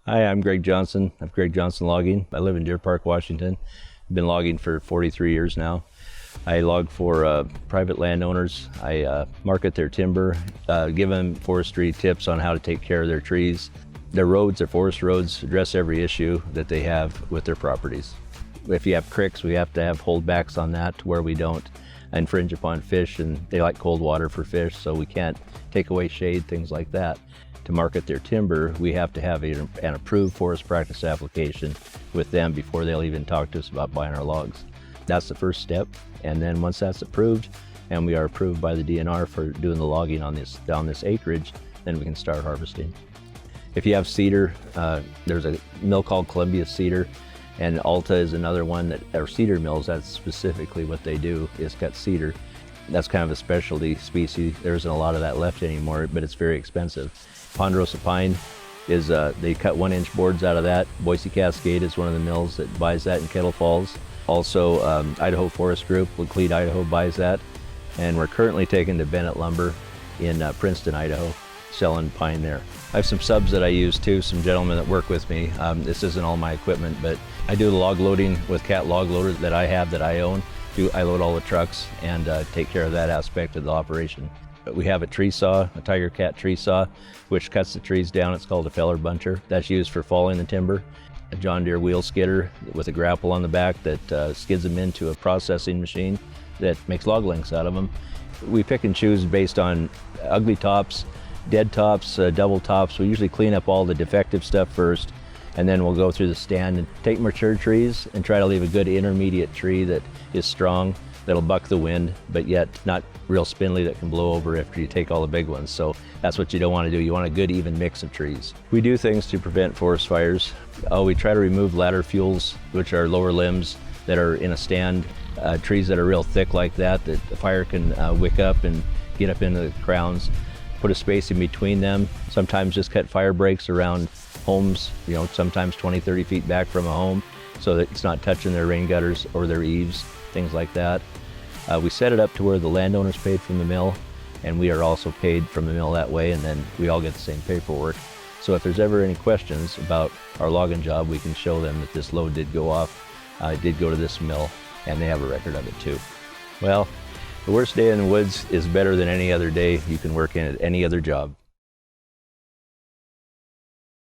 Hi, I'm Greg Johnson of Greg Johnson Logging. I live in Deer Park, Washington. I've been logging for 43 years now. I log for private landowners. I market their timber, give them forestry tips on how to take care of their trees. Their roads, their forest roads, address every issue that they have with their properties. If you have cricks, we have to have holdbacks on that to where we don't infringe upon fish, and they like cold water for fish, so we can't take away shade, things like that. To market their timber, we have to have an approved forest practice application with them before they'll even talk to us about buying our logs. That's the first step, and then once that's approved, and we are approved by the DNR for doing the logging on down this acreage, then we can start harvesting. If you have cedar, there's a mill called Columbia Cedar, and Alta is another one that are cedar mills. That's specifically what they do, is cut cedar. That's kind of a specialty species. There isn't a lot of that left anymore, but it's very expensive. Ponderosa pine is, they cut 1-inch boards out of that. Boise Cascade is one of the mills that buys that in Kettle Falls. Also, Idaho Forest Group, Laclede, Idaho buys that. And we're currently taking to Bennett Lumber in Princeton, Idaho, selling pine there. I have some subs that I use too, some gentlemen that work with me. This isn't all my equipment, but I do the log loading with Cat log loader that I have, that I own. I load all the trucks and take care of that aspect of the operation. We have a tree saw, a Tiger Cat tree saw, which cuts the trees down. It's called a feller buncher. That's used for falling the timber. A John Deere wheel skidder with a grapple on the back that skids them into a processing machine that makes log lengths out of them. We pick and choose based on ugly tops, dead tops, double tops. We usually clean up all the defective stuff first, and then we'll go through the stand and take mature trees and try to leave a good intermediate tree that is strong, that'll buck the wind, but yet not real spindly, that can blow over after you take all the big ones. So that's what you don't want to do. You want a good even mix of trees. We do things to prevent forest fires. We try to remove ladder fuels, which are lower limbs that are in a stand. Trees that are real thick like that the fire can wick up and get up into the crowns. Put a space in between them. Sometimes just cut fire breaks around homes, sometimes 20, 30 feet back from a home, so that it's not touching their rain gutters or their eaves, things like that. We set it up to where the landowner's paid from the mill, and we are also paid from the mill that way, and then we all get the same paperwork. So if there's ever any questions about our logging job, we can show them that this load did go off, it did go to this mill, and they have a record of it too. Well, the worst day in the woods is better than any other day you can work in at any other job.